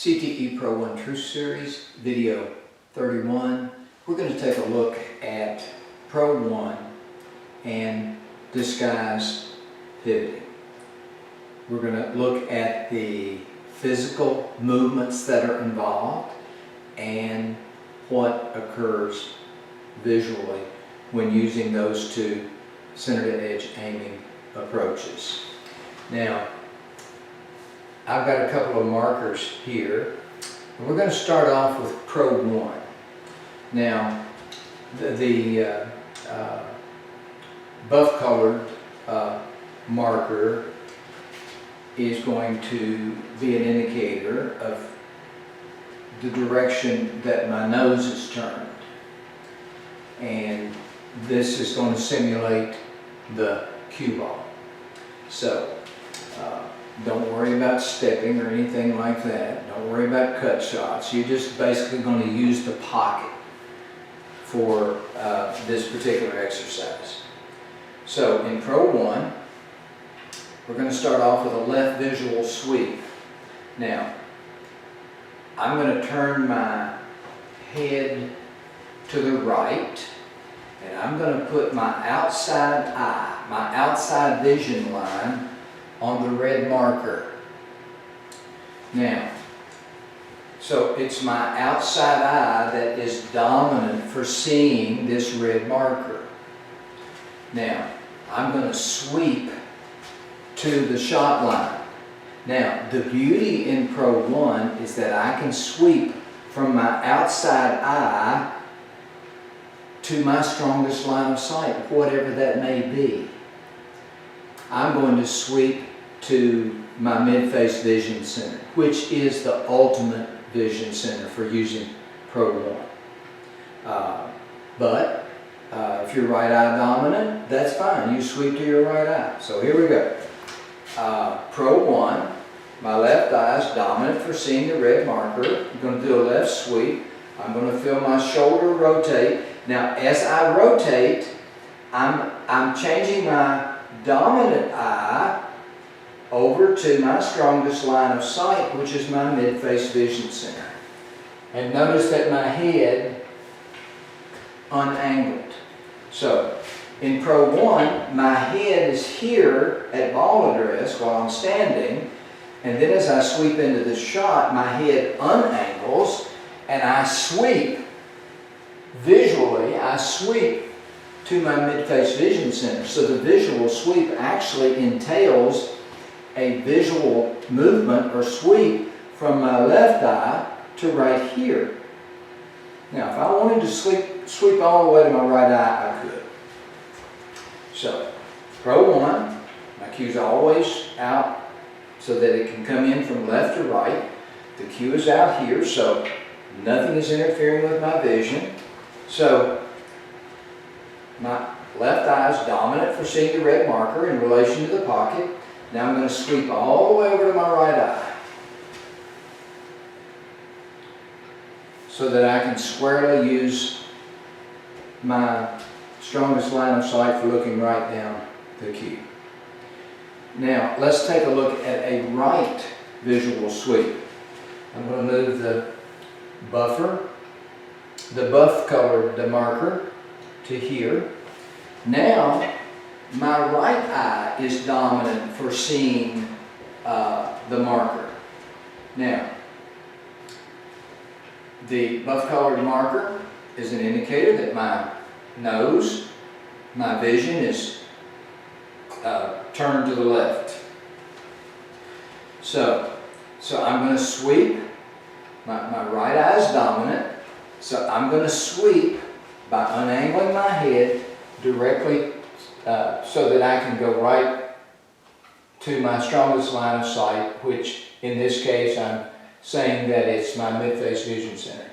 CTE Pro 1 Truth Series, video 31. We're going to take a look at Pro 1 and disguise pivoting. We're going to look at the physical movements that are involved and what occurs visually when using those two center-to-edge aiming approaches. Now, I've got a couple of markers here. We're going to start off with Pro 1. Now, the buff-colored marker is going to be an indicator of the direction that my nose is turned. And this is going to simulate the cue ball. So, don't worry about stepping or anything like that. Don't worry about cut shots. You're just basically going to use the pocket for this particular exercise. So in Pro 1, we're going to start off with a left visual sweep. Now, I'm going to turn my head to the right, and I'm going to put my outside eye, my outside vision line, on the red marker. Now, so it's my outside eye that is dominant for seeing this red marker. Now, I'm going to sweep to the shot line. Now, the beauty in Pro 1 is that I can sweep from my outside eye to my strongest line of sight, whatever that may be. I'm going to sweep to my mid-face vision center, which is the ultimate vision center for using Pro 1. But if you're right eye dominant, that's fine. You sweep to your right eye. So here we go. Pro 1, my left eye is dominant for seeing the red marker. I'm going to do a left sweep. I'm going to feel my shoulder rotate. Now, as I rotate, I'm changing my dominant eye over to my strongest line of sight, which is my mid-face vision center. And notice that my head unangled. So, in Pro 1, my head is here at ball address while I'm standing, and then as I sweep into the shot, my head unangles, and I sweep, visually, I sweep to my mid-face vision center. So the visual sweep actually entails a visual movement or sweep from my left eye to right here. Now, if I wanted to sweep all the way to my right eye, I could. So, Pro 1, my cue's always out so that it can come in from left to right. The cue is out here, so nothing is interfering with my vision. So, my left eye is dominant for seeing the red marker in relation to the pocket. Now I'm going to sweep all the way over to my right eye so that I can squarely use my strongest line of sight for looking right down the cue. Now let's take a look at a right visual sweep. I'm going to move the buffer, the buff colored marker to here. Now my right eye is dominant for seeing the marker. Now, the buff-colored marker is an indicator that my nose, my vision is turned to the left. So I'm going to sweep. My right eye is dominant, so I'm going to sweep by unangling my head directly so that I can go right to my strongest line of sight, which in this case I'm saying that it's my mid-face vision center.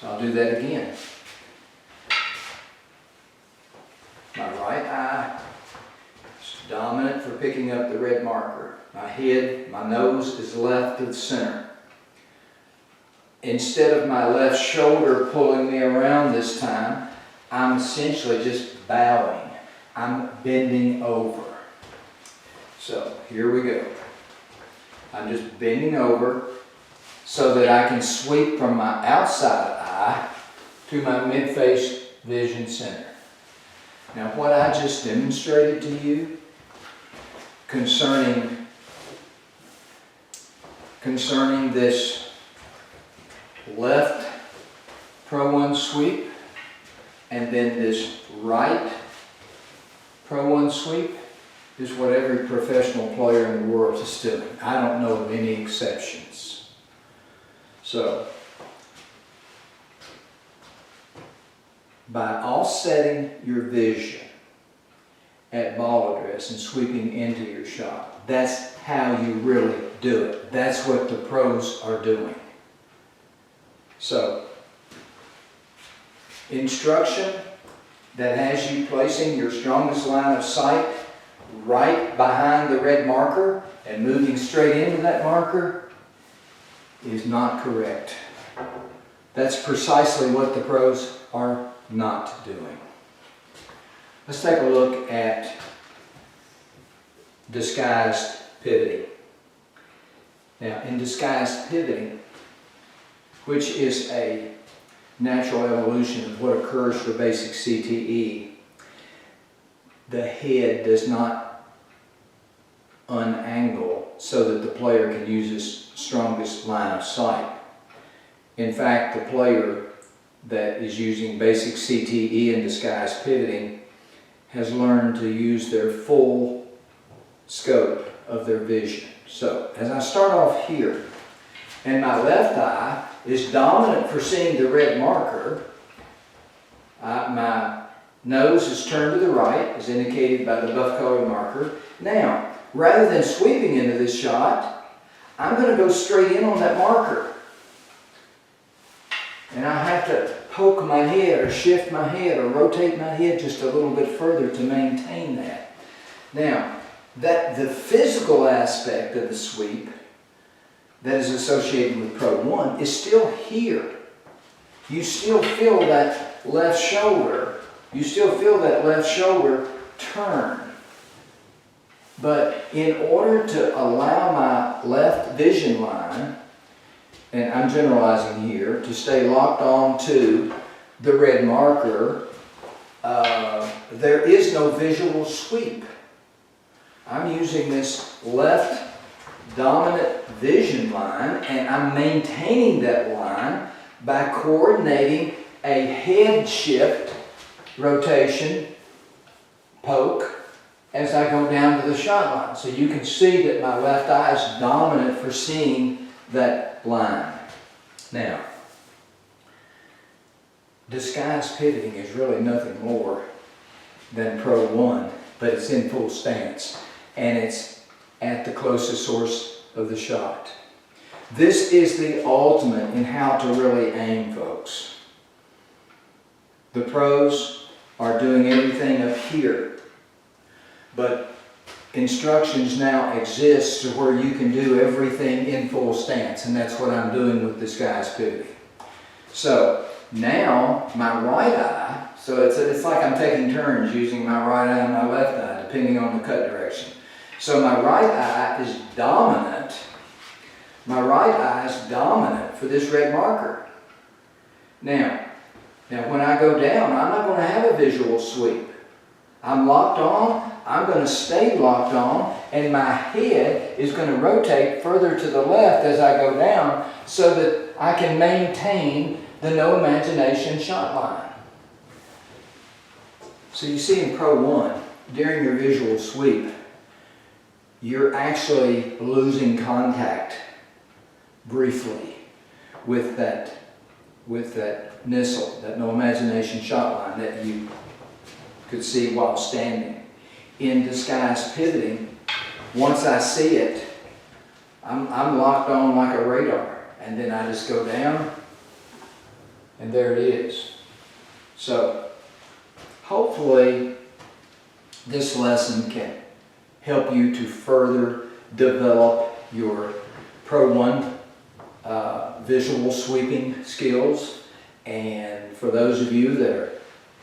So I'll do that again. My right eye is dominant for picking up the red marker. My head, my nose is left of the center. Instead of my left shoulder pulling me around this time, I'm essentially just bowing. I'm bending over. So here we go. I'm just bending over so that I can sweep from my outside eye to my mid-face vision center. Now what I just demonstrated to you concerning this left Pro 1 sweep and then this right Pro 1 sweep is what every professional player in the world is doing. I don't know of any exceptions. So, by offsetting your vision at ball address and sweeping into your shot, that's how you really do it. That's what the pros are doing. So, instruction that has you placing your strongest line of sight right behind the red marker and moving straight into that marker is not correct. That's precisely what the pros are not doing. Let's take a look at disguised pivoting. Now, in disguised pivoting, which is a natural evolution of what occurs for basic CTE, the head does not unangle so that the player can use his strongest line of sight. In fact, the player that is using basic CTE and disguised pivoting has learned to use their full scope of their vision. So, as I start off here, and my left eye is dominant for seeing the red marker, my nose is turned to the right, as indicated by the buff colored marker. Now, rather than sweeping into this shot, I'm going to go straight in on that marker. And I have to poke my head or shift my head or rotate my head just a little bit further to maintain that. Now, the physical aspect of the sweep that is associated with Pro 1 is still here. You still feel that left shoulder. You still feel that left shoulder turn. But in order to allow my left vision line, and I'm generalizing here, to stay locked on to the red marker, there is no visual sweep. I'm using this left dominant vision line, and I'm maintaining that line by coordinating a head shift, rotation, poke, as I go down to the shot line. So you can see that my left eye is dominant for seeing that line. Now, disguised pivoting is really nothing more than Pro 1, but it's in full stance, and it's at the closest source of the shot. This is the ultimate in how to really aim, folks. The pros are doing everything up here, but instructions now exist to where you can do everything in full stance, and that's what I'm doing with disguised pivoting. So now my right eye, so it's like I'm taking turns using my right eye and my left eye depending on the cut direction. So my right eye is dominant. My right eye is dominant for this red marker. Now when I go down, I'm not going to have a visual sweep. I'm locked on, I'm going to stay locked on, and my head is going to rotate further to the left as I go down so that I can maintain the no imagination shot line. So you see in Pro 1, during your visual sweep, you're actually losing contact briefly with that missile, that no imagination shot line that you could see while standing. In disguised pivoting, once I see it, I'm locked on like a radar, and then I just go down, and there it is. So hopefully this lesson can help you to further develop your Pro 1 visual sweeping skills. And for those of you that are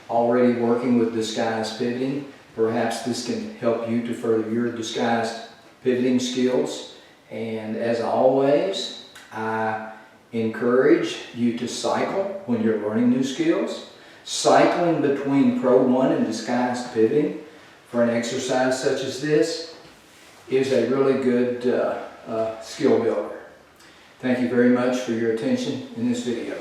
already working with disguised pivoting, perhaps this can help you to further your disguised pivoting skills. And as always, I encourage you to cycle when you're learning new skills. Cycling between Pro 1 and disguised pivoting for an exercise such as this is a really good skill builder. Thank you very much for your attention in this video.